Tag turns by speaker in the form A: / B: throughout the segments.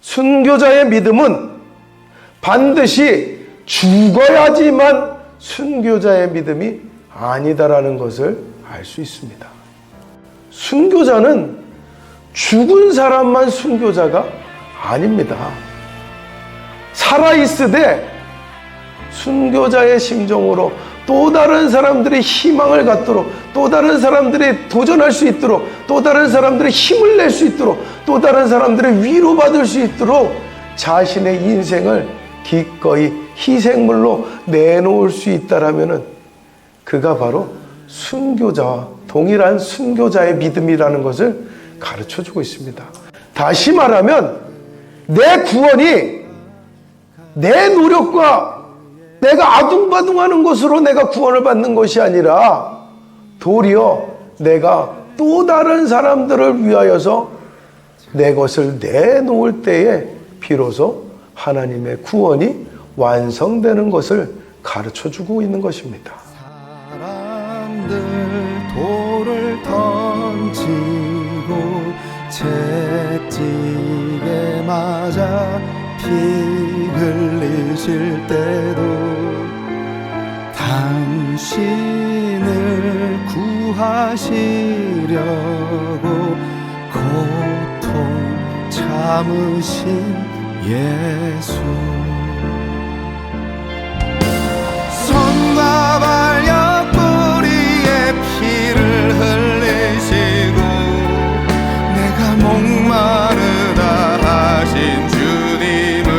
A: 순교자의 믿음은 반드시 죽어야지만 순교자의 믿음이 아니다라는 것을 알 수 있습니다. 순교자는 죽은 사람만 순교자가 아닙니다. 살아있으되 순교자의 심정으로 또 다른 사람들의 희망을 갖도록, 또 다른 사람들이 도전할 수 있도록, 또 다른 사람들의 힘을 낼 수 있도록, 또 다른 사람들의 위로받을 수 있도록 자신의 인생을 기꺼이 희생물로 내놓을 수 있다라면은 그가 바로 순교자와 동일한 순교자의 믿음이라는 것을 가르쳐주고 있습니다. 다시 말하면 내 구원이 내 노력과 내가 아둥바둥하는 것으로 내가 구원을 받는 것이 아니라 도리어 내가 또 다른 사람들을 위하여서 내 것을 내놓을 때에 비로소 하나님의 구원이 완성되는 것을 가르쳐주고 있는 것입니다.
B: 사람들 돌을 던지고 채찍에 맞아 피 흘리실 때도 당신을 구하시려고 고통 참으신 예수, 손과 발 옆구리에 피를 흘리시고 내가 목마르다 하신 주님은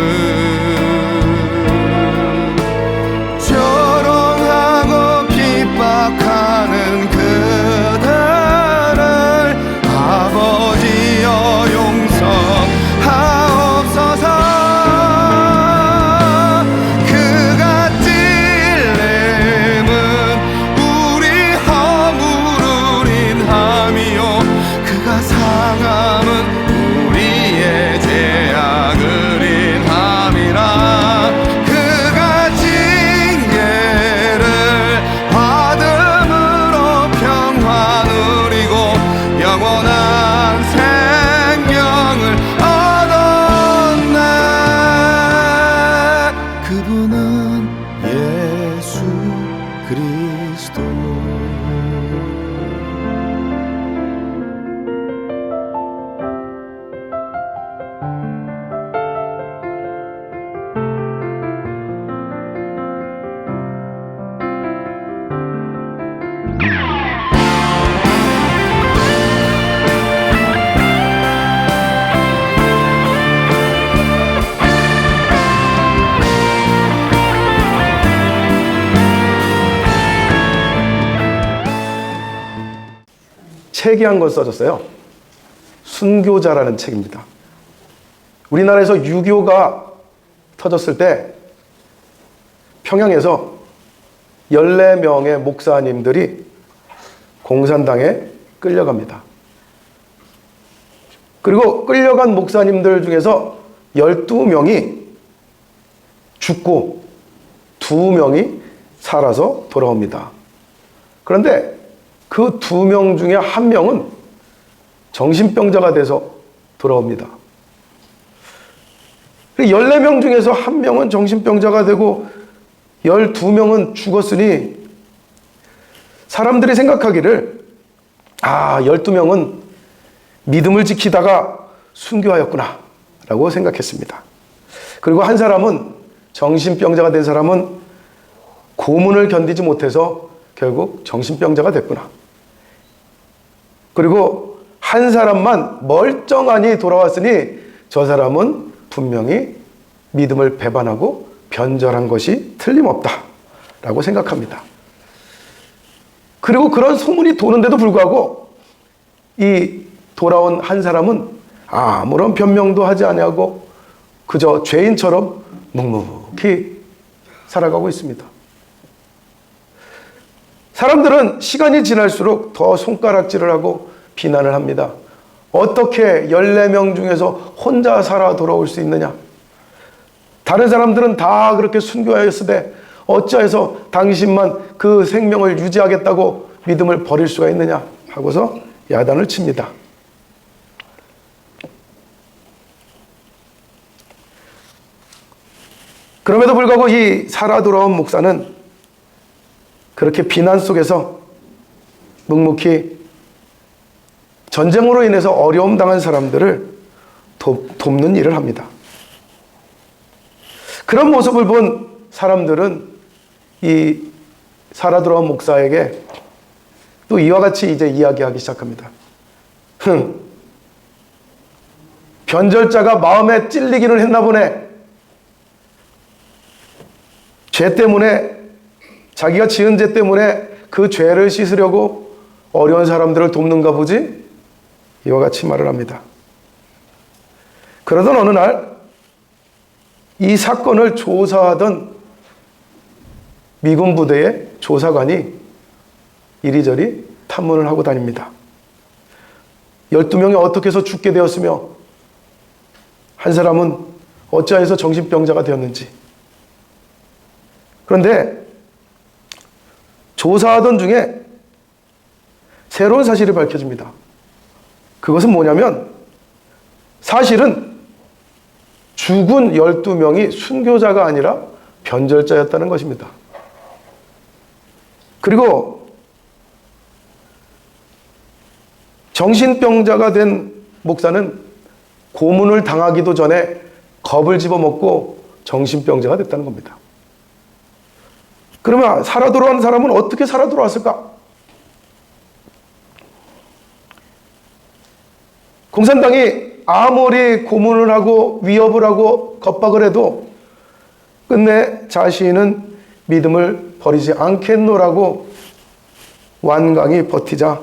B: 조롱하고 핍박하는 그들을 아버지여 용서하옵소서. 그가 찔림은 우리 허물을 인함이요 그가 상함은 우리의 죄악을 인함이라. 그가 징계를 받음으로 평화 누리고 영원한 생명을 얻었네. 그분은 예수 그리스도.
A: 책이 한 권 써졌어요. 순교자라는 책입니다. 우리나라에서 유교가 터졌을 때 평양에서 14명의 목사님들이 공산당에 끌려갑니다. 그리고 끌려간 목사님들 중에서 12명이 죽고 2명이 살아서 돌아옵니다. 그런데 그 2명 중에 1명은 정신병자가 돼서 돌아옵니다. 14명 중에서 1명은 정신병자가 되고 12명은 죽었으니 사람들이 생각하기를 12명은 믿음을 지키다가 순교하였구나 라고 생각했습니다. 그리고 한 사람은, 정신병자가 된 사람은 고문을 견디지 못해서 결국 정신병자가 됐구나. 그리고 한 사람만 멀쩡하니 돌아왔으니 저 사람은 분명히 믿음을 배반하고 변절한 것이 틀림없다 라고 생각합니다. 그리고 그런 소문이 도는데도 불구하고 이 돌아온 한 사람은 아무런 변명도 하지 아니하고 그저 죄인처럼 묵묵히 살아가고 있습니다. 사람들은 시간이 지날수록 더 손가락질을 하고 비난을 합니다. 어떻게 14명 중에서 혼자 살아 돌아올 수 있느냐? 다른 사람들은 다 그렇게 순교하였으되 어찌해서 당신만 그 생명을 유지하겠다고 믿음을 버릴 수가 있느냐? 하고서 야단을 칩니다. 그럼에도 불구하고 이 살아 돌아온 목사는 그렇게 비난 속에서 묵묵히 전쟁으로 인해서 어려움 당한 사람들을 돕는 일을 합니다. 그런 모습을 본 사람들은 이 살아 돌아온 목사에게 또 이와 같이 이제 이야기하기 시작합니다. 변절자가 마음에 찔리기는 했나 보네. 죄 때문에, 자기가 지은 죄 때문에 그 죄를 씻으려고 어려운 사람들을 돕는가 보지? 이와 같이 말을 합니다. 그러던 어느 날 이 사건을 조사하던 미군 부대의 조사관이 이리저리 탐문을 하고 다닙니다. 12명이 어떻게 해서 죽게 되었으며 한 사람은 어찌하여서 정신병자가 되었는지. 그런데 조사하던 중에 새로운 사실이 밝혀집니다. 그것은 뭐냐면 사실은 죽은 12명이 순교자가 아니라 변절자였다는 것입니다. 그리고 정신병자가 된 목사는 고문을 당하기도 전에 겁을 집어먹고 정신병자가 됐다는 겁니다. 그러면 살아 돌아온 사람은 어떻게 살아 돌아왔을까? 공산당이 아무리 고문을 하고 위협을 하고 겁박을 해도 끝내 자신은 믿음을 버리지 않겠노라고 완강히 버티자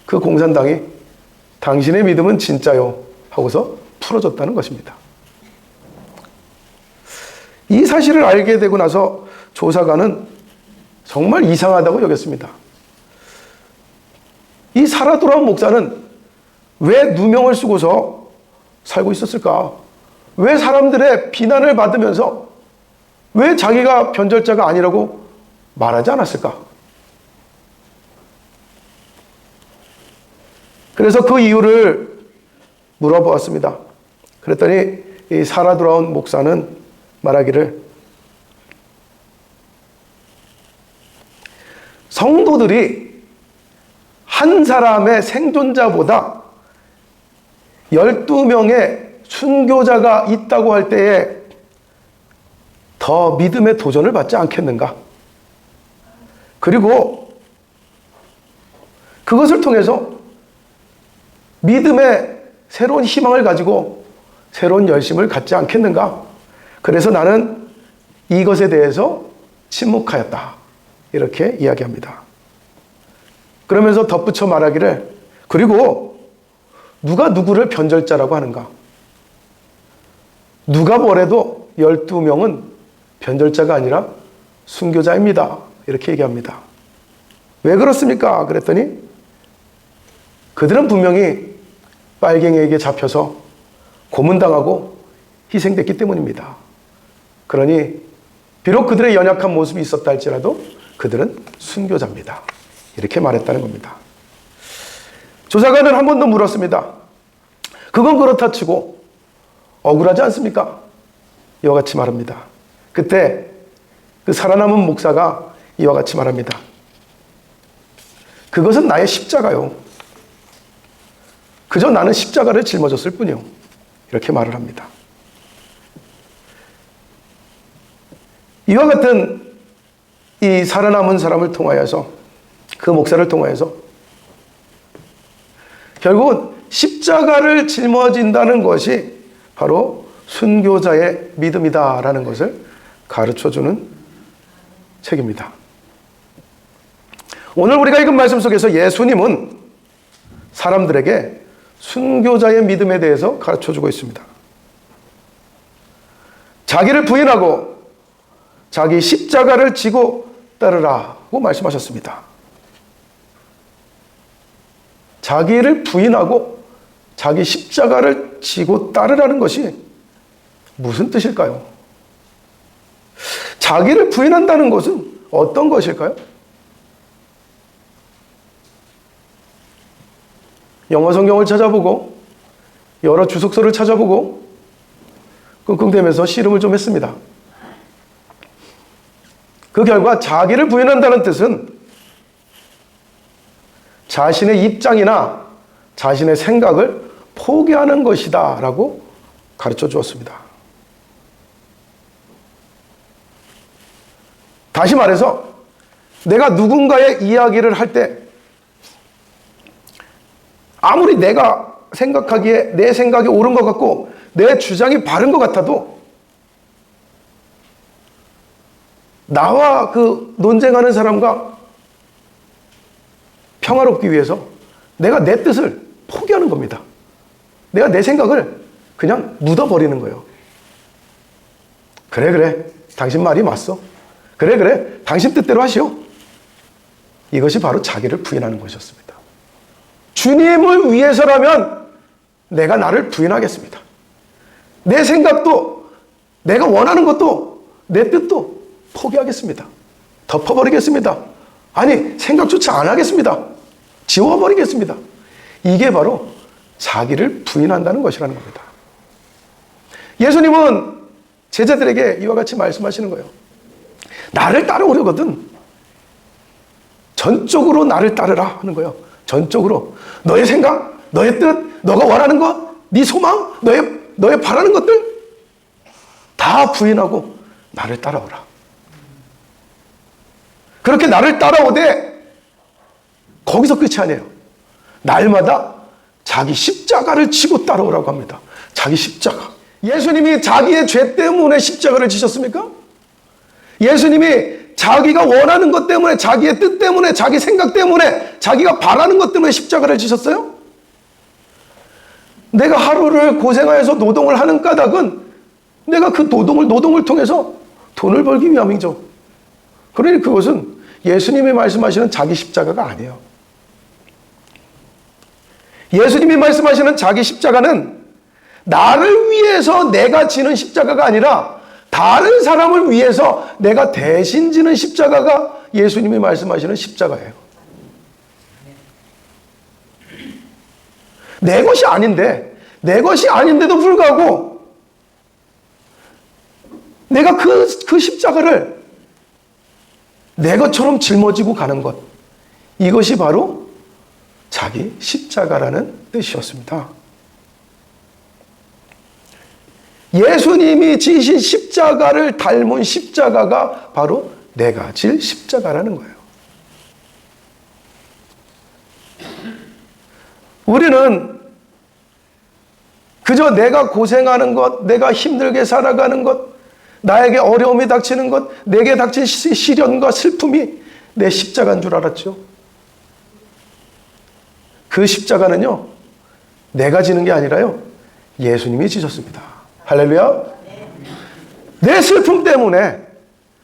A: 그 공산당이 당신의 믿음은 진짜요 하고서 풀어줬다는 것입니다. 이 사실을 알게 되고 나서 조사관은 정말 이상하다고 여겼습니다. 이 살아 돌아온 목사는 왜 누명을 쓰고서 살고 있었을까? 왜 사람들의 비난을 받으면서 왜 자기가 변절자가 아니라고 말하지 않았을까? 그래서 그 이유를 물어보았습니다. 그랬더니 이 살아 돌아온 목사는 말하기를 성도들이 한 사람의 생존자보다 12명의 순교자가 있다고 할 때에 더 믿음의 도전을 받지 않겠는가? 그리고 그것을 통해서 믿음의 새로운 희망을 가지고 새로운 열심을 갖지 않겠는가? 그래서 나는 이것에 대해서 침묵하였다. 이렇게 이야기합니다. 그러면서 덧붙여 말하기를 그리고 누가 누구를 변절자라고 하는가? 누가 뭐래도 12명은 변절자가 아니라 순교자입니다. 이렇게 얘기합니다. 왜 그렇습니까? 그랬더니 그들은 분명히 빨갱이에게 잡혀서 고문당하고 희생됐기 때문입니다. 그러니 비록 그들의 연약한 모습이 있었다 할지라도 그들은 순교자입니다. 이렇게 말했다는 겁니다. 조사관은 한 번 더 물었습니다. 그건 그렇다 치고 억울하지 않습니까? 이와 같이 말합니다. 그때 그 살아남은 목사가 이와 같이 말합니다. 그것은 나의 십자가요. 그저 나는 십자가를 짊어졌을 뿐이요. 이렇게 말을 합니다. 이와 같은 이 살아남은 사람을 통하여서 그 목사를 통하여서 결국은 십자가를 짊어진다는 것이 바로 순교자의 믿음이다라는 것을 가르쳐주는 책입니다. 오늘 우리가 읽은 말씀 속에서 예수님은 사람들에게 순교자의 믿음에 대해서 가르쳐주고 있습니다. 자기를 부인하고 자기 십자가를 지고 따르라고 말씀하셨습니다. 자기를 부인하고 자기 십자가를 지고 따르라는 것이 무슨 뜻일까요? 자기를 부인한다는 것은 어떤 것일까요? 영어 성경을 찾아보고 여러 주석서를 찾아보고 끙끙대면서 씨름을 좀 했습니다. 그 결과 자기를 부인한다는 뜻은 자신의 입장이나 자신의 생각을 포기하는 것이다 라고 가르쳐 주었습니다. 다시 말해서 내가 누군가의 이야기를 할 때 아무리 내가 생각하기에 내 생각이 옳은 것 같고 내 주장이 바른 것 같아도 나와 그 논쟁하는 사람과 평화롭기 위해서 내가 내 뜻을 포기하는 겁니다. 내가 내 생각을 그냥 묻어버리는 거예요. 그래 당신 말이 맞어. 그래 당신 뜻대로 하시오. 이것이 바로 자기를 부인하는 것이었습니다. 주님을 위해서라면 내가 나를 부인하겠습니다. 내 생각도 내가 원하는 것도 내 뜻도 포기하겠습니다. 덮어버리겠습니다. 아니 생각조차 안 하겠습니다. 지워버리겠습니다. 이게 바로 자기를 부인한다는 것이라는 겁니다. 예수님은 제자들에게 이와 같이 말씀하시는 거예요. 나를 따라오려거든 전적으로 나를 따르라 하는 거예요. 전적으로 너의 생각, 너의 뜻, 너가 원하는 것, 네 소망, 너의 바라는 것들 다 부인하고 나를 따라오라. 그렇게 나를 따라오되 거기서 끝이 아니에요. 날마다 자기 십자가를 지고 따라오라고 합니다. 자기 십자가. 예수님이 자기의 죄 때문에 십자가를 지셨습니까? 예수님이 자기가 원하는 것 때문에, 자기의 뜻 때문에, 자기 생각 때문에, 자기가 바라는 것 때문에 십자가를 지셨어요? 내가 하루를 고생하여서 노동을 하는 까닭은 내가 그 노동을 통해서 돈을 벌기 위함이죠. 그러니 그것은 예수님이 말씀하시는 자기 십자가가 아니에요. 예수님이 말씀하시는 자기 십자가는 나를 위해서 내가 지는 십자가가 아니라 다른 사람을 위해서 내가 대신 지는 십자가가 예수님이 말씀하시는 십자가예요. 내 것이 아닌데도 불구하고 내가 그 십자가를 내 것처럼 짊어지고 가는 것, 이것이 바로 자기 십자가라는 뜻이었습니다. 예수님이 지신 십자가를 닮은 십자가가 바로 내가 질 십자가라는 거예요. 우리는 그저 내가 고생하는 것, 내가 힘들게 살아가는 것, 나에게 어려움이 닥치는 것, 내게 닥친 시련과 슬픔이 내 십자가인 줄 알았죠. 그 십자가는요, 내가 지는 게 아니라요, 예수님이 지셨습니다. 할렐루야. 내 슬픔 때문에,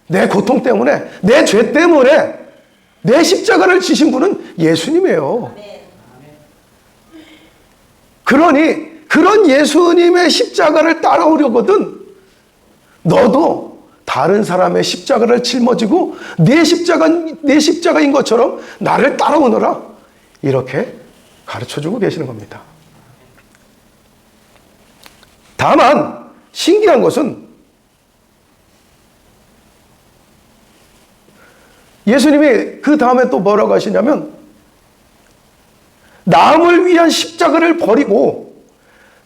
A: 내 고통 때문에, 내 죄 때문에 내 십자가를 지신 분은 예수님이에요. 그러니 그런 예수님의 십자가를 따라오려거든 너도 다른 사람의 십자가를 짊어지고 내 십자가인 것처럼 나를 따라오너라, 이렇게 가르쳐주고 계시는 겁니다. 다만 신기한 것은 예수님이 그 다음에 또 뭐라고 하시냐면, 남을 위한 십자가를 버리고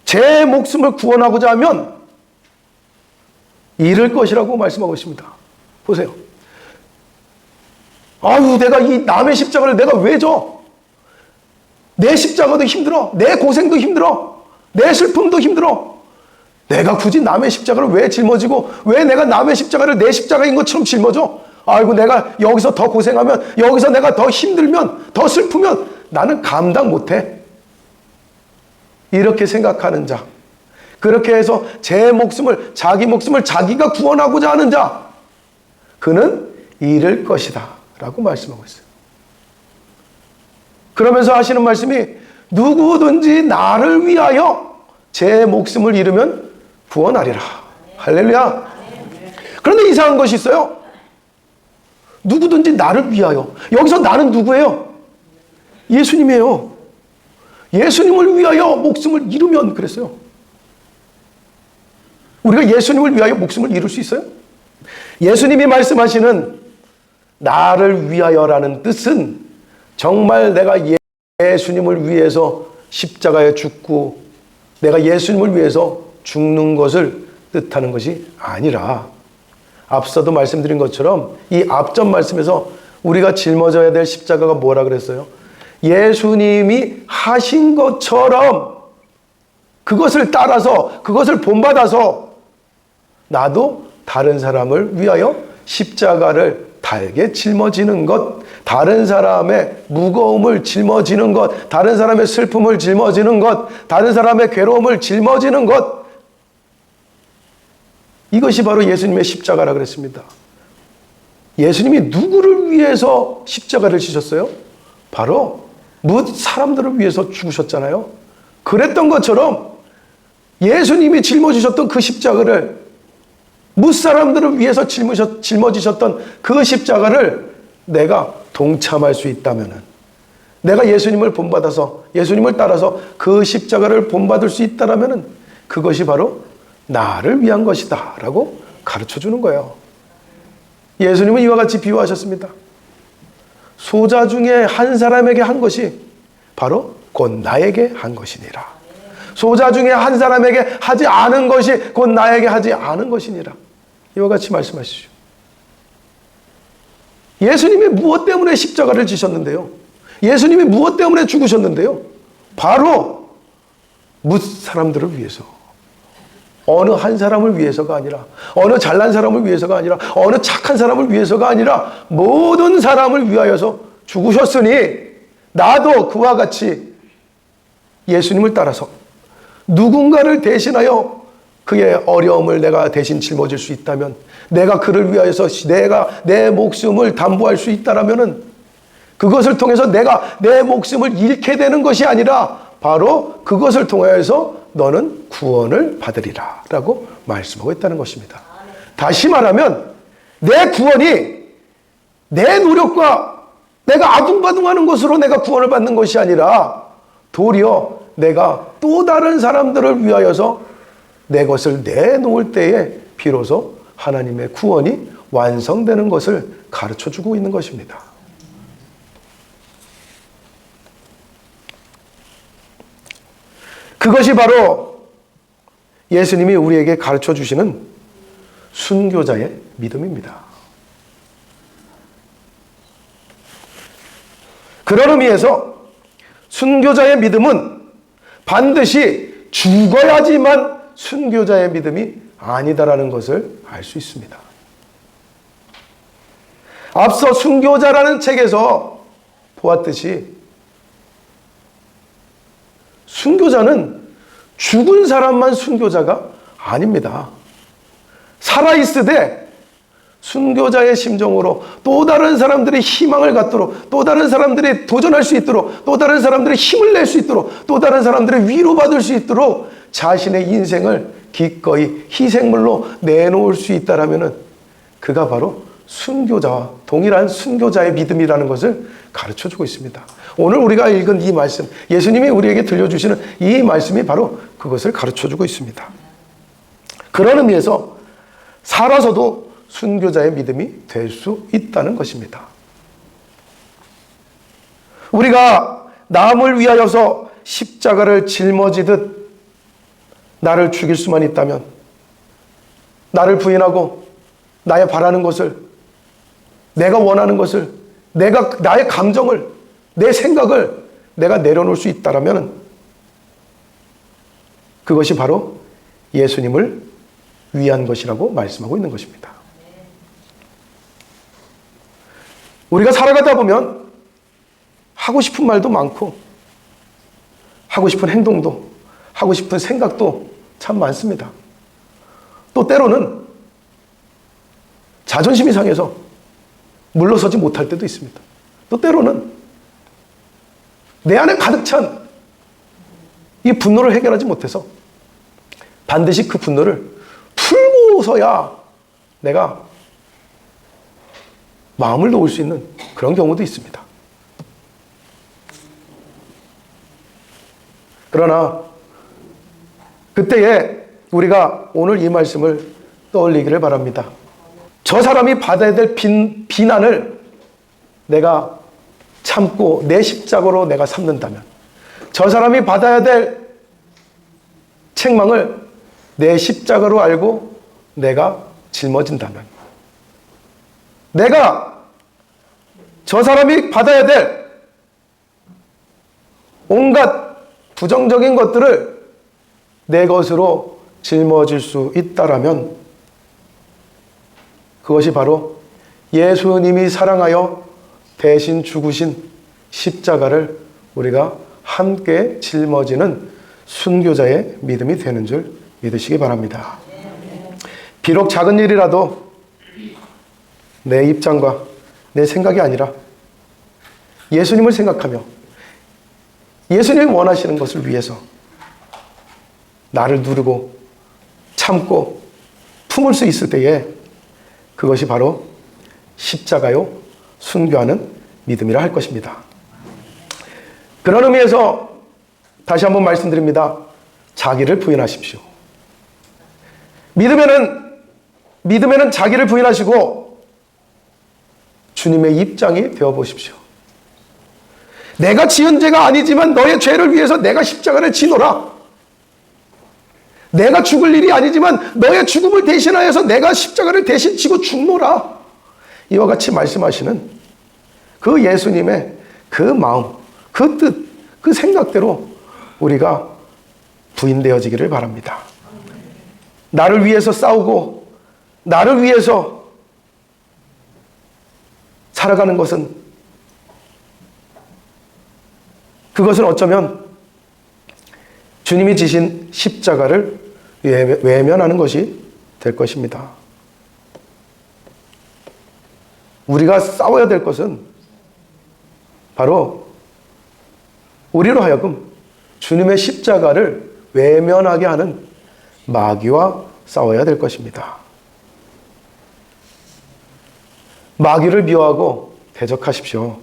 A: 제 목숨을 구원하고자 하면 잃을 것이라고 말씀하고 있습니다. 보세요. 아유, 내가 이 남의 십자가를 내가 왜 져? 내 십자가도 힘들어. 내 고생도 힘들어. 내 슬픔도 힘들어. 내가 굳이 남의 십자가를 왜 짊어지고, 왜 내가 남의 십자가를 내 십자가인 것처럼 짊어져? 아이고, 내가 여기서 더 고생하면, 여기서 내가 더 힘들면, 더 슬프면 나는 감당 못해. 이렇게 생각하는 자, 그렇게 해서 자기 목숨을 자기가 구원하고자 하는 자, 그는 잃을 것이다 라고 말씀하고 있어요. 그러면서 하시는 말씀이, 누구든지 나를 위하여 제 목숨을 잃으면 구원하리라. 할렐루야. 그런데 이상한 것이 있어요. 누구든지 나를 위하여. 여기서 나는 누구예요? 예수님이에요. 예수님을 위하여 목숨을 잃으면 그랬어요. 우리가 예수님을 위하여 목숨을 잃을 수 있어요? 예수님이 말씀하시는 나를 위하여라는 뜻은 정말 내가 예수님을 위해서 십자가에 죽고 내가 예수님을 위해서 죽는 것을 뜻하는 것이 아니라, 앞서도 말씀드린 것처럼 이 앞전 말씀에서 우리가 짊어져야 될 십자가가 뭐라 그랬어요? 예수님이 하신 것처럼 그것을 따라서, 그것을 본받아서 나도 다른 사람을 위하여 십자가를 달게 짊어지는 것, 다른 사람의 무거움을 짊어지는 것, 다른 사람의 슬픔을 짊어지는 것, 다른 사람의 괴로움을 짊어지는 것, 이것이 바로 예수님의 십자가라 그랬습니다. 예수님이 누구를 위해서 십자가를 지셨어요? 바로 뭇 사람들을 위해서 죽으셨잖아요. 그랬던 것처럼 예수님이 짊어지셨던 그 십자가를, 뭇 사람들을 위해서 짊어지셨던 그 십자가를 내가 동참할 수 있다면, 내가 예수님을 본받아서, 예수님을 따라서 그 십자가를 본받을 수 있다면 그것이 바로 나를 위한 것이다 라고 가르쳐주는 거예요. 예수님은 이와 같이 비유하셨습니다. 소자 중에 한 사람에게 한 것이 바로 곧 나에게 한 것이니라. 소자 중에 한 사람에게 하지 않은 것이 곧 나에게 하지 않은 것이니라. 이와 같이 말씀하시죠. 예수님이 무엇 때문에 십자가를 지셨는데요? 예수님이 무엇 때문에 죽으셨는데요? 바로 뭇 사람들을 위해서, 어느 한 사람을 위해서가 아니라, 어느 잘난 사람을 위해서가 아니라, 어느 착한 사람을 위해서가 아니라 모든 사람을 위하여서 죽으셨으니 나도 그와 같이 예수님을 따라서 누군가를 대신하여 그의 어려움을 내가 대신 짊어질 수 있다면, 내가 그를 위하여서 내가 내 목숨을 담보할 수 있다라면은 그것을 통해서 내가 내 목숨을 잃게 되는 것이 아니라 바로 그것을 통하여서 너는 구원을 받으리라 라고 말씀하고 있다는 것입니다. 다시 말하면 내 구원이 내 노력과 내가 아둥바둥하는 것으로 내가 구원을 받는 것이 아니라 도리어 내가 또 다른 사람들을 위하여서 내 것을 내놓을 때에 비로소 하나님의 구원이 완성되는 것을 가르쳐주고 있는 것입니다. 그것이 바로 예수님이 우리에게 가르쳐주시는 순교자의 믿음입니다. 그런 의미에서 순교자의 믿음은 반드시 죽어야지만 순교자의 믿음이 아니다라는 것을 알 수 있습니다. 앞서 순교자라는 책에서 보았듯이 순교자는 죽은 사람만 순교자가 아닙니다. 살아있으되 순교자의 심정으로 또 다른 사람들이 희망을 갖도록, 또 다른 사람들이 도전할 수 있도록, 또 다른 사람들이 힘을 낼 수 있도록, 또 다른 사람들이 위로받을 수 있도록 자신의 인생을 기꺼이 희생물로 내놓을 수 있다라면은 그가 바로 순교자와 동일한 순교자의 믿음이라는 것을 가르쳐주고 있습니다. 오늘 우리가 읽은 이 말씀, 예수님이 우리에게 들려주시는 이 말씀이 바로 그것을 가르쳐주고 있습니다. 그런 의미에서 살아서도 순교자의 믿음이 될 수 있다는 것입니다. 우리가 남을 위하여서 십자가를 짊어지듯 나를 죽일 수만 있다면, 나를 부인하고 나의 바라는 것을, 내가 원하는 것을, 나의 감정을, 내 생각을 내가 내려놓을 수 있다면 그것이 바로 예수님을 위한 것이라고 말씀하고 있는 것입니다. 우리가 살아가다 보면 하고 싶은 말도 많고 하고 싶은 행동도, 하고 싶은 생각도 참 많습니다. 또 때로는 자존심이 상해서 물러서지 못할 때도 있습니다. 또 때로는 내 안에 가득 찬 이 분노를 해결하지 못해서 반드시 그 분노를 풀고서야 내가 마음을 놓을 수 있는 그런 경우도 있습니다. 그러나 그때에 우리가 오늘 이 말씀을 떠올리기를 바랍니다. 저 사람이 받아야 될 비난을 내가 참고 내 십자가로 내가 삼는다면, 저 사람이 받아야 될 책망을 내 십자가로 알고 내가 짊어진다면, 내가 저 사람이 받아야 될 온갖 부정적인 것들을 내 것으로 짊어질 수 있다라면, 그것이 바로 예수님이 사랑하여 대신 죽으신 십자가를 우리가 함께 짊어지는 순교자의 믿음이 되는 줄 믿으시기 바랍니다. 비록 작은 일이라도 내 입장과 내 생각이 아니라 예수님을 생각하며 예수님이 원하시는 것을 위해서 나를 누르고 참고 품을 수 있을 때에, 그것이 바로 십자가요 순교하는 믿음이라 할 것입니다. 그런 의미에서 다시 한번 말씀드립니다. 자기를 부인하십시오. 믿음에는 자기를 부인하시고 주님의 입장이 되어 보십시오. 내가 지은 죄가 아니지만 너의 죄를 위해서 내가 십자가를 지노라. 내가 죽을 일이 아니지만 너의 죽음을 대신하여서 내가 십자가를 대신 지고 죽노라. 이와 같이 말씀하시는 그 예수님의 그 마음, 그 뜻, 그 생각대로 우리가 부인되어지기를 바랍니다. 나를 위해서 싸우고 나를 위해서 살아가는 그것은 어쩌면 주님이 지신 십자가를 외면하는 것이 될 것입니다. 우리가 싸워야 될 것은 바로 우리로 하여금 주님의 십자가를 외면하게 하는 마귀와 싸워야 될 것입니다. 마귀를 미워하고 대적하십시오.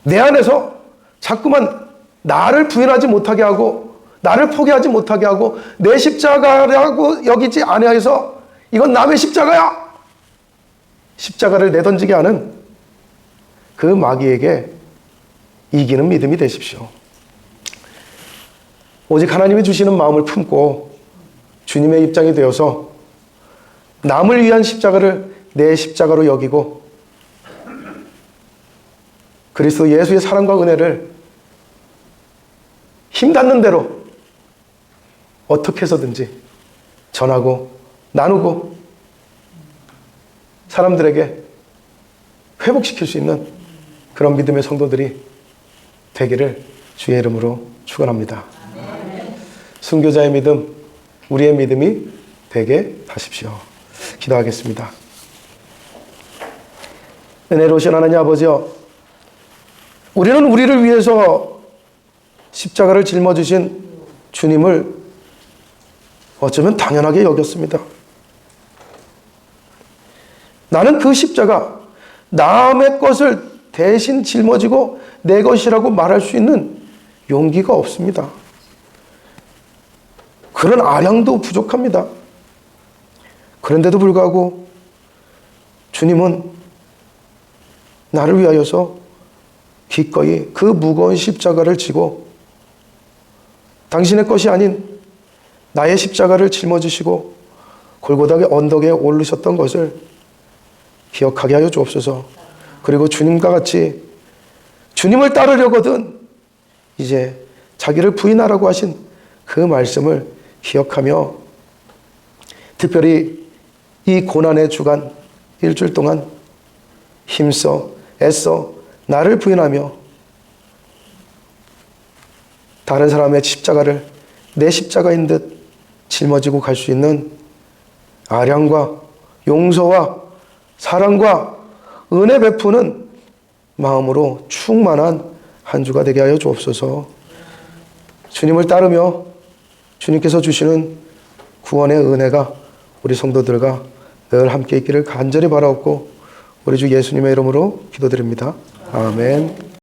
A: 내 안에서 자꾸만 나를 부인하지 못하게 하고 나를 포기하지 못하게 하고 내 십자가라고 여기지 아니하여서 이건 남의 십자가야! 십자가를 내던지게 하는 그 마귀에게 이기는 믿음이 되십시오. 오직 하나님이 주시는 마음을 품고 주님의 입장이 되어서 남을 위한 십자가를 내 십자가로 여기고 그리스도 예수의 사랑과 은혜를 힘닿는 대로 어떻게 해서든지 전하고 나누고 사람들에게 회복시킬 수 있는 그런 믿음의 성도들이 되기를 주의 이름으로 축원합니다. 순교자의 믿음, 우리의 믿음이 되게 하십시오. 기도하겠습니다. 은혜로우신 하나님 아버지여, 우리는 우리를 위해서 십자가를 짊어지신 주님을 어쩌면 당연하게 여겼습니다. 나는 그 십자가, 남의 것을 대신 짊어지고 내 것이라고 말할 수 있는 용기가 없습니다. 그런 아량도 부족합니다. 그런데도 불구하고 주님은 나를 위하여서 기꺼이 그 무거운 십자가를 지고 당신의 것이 아닌 나의 십자가를 짊어지시고 골고다의 언덕에 오르셨던 것을 기억하게 하여 주옵소서. 그리고 주님과 같이 주님을 따르려거든 이제 자기를 부인하라고 하신 그 말씀을 기억하며 특별히 이 고난의 주간 일주일 동안 힘써 애써 나를 부인하며 다른 사람의 십자가를 내 십자가인 듯 짊어지고 갈 수 있는 아량과 용서와 사랑과 은혜 베푸는 마음으로 충만한 한 주가 되게 하여 주옵소서. 주님을 따르며 주님께서 주시는 구원의 은혜가 우리 성도들과 늘 함께 있기를 간절히 바라옵고 우리 주 예수님의 이름으로 기도드립니다. 아멘.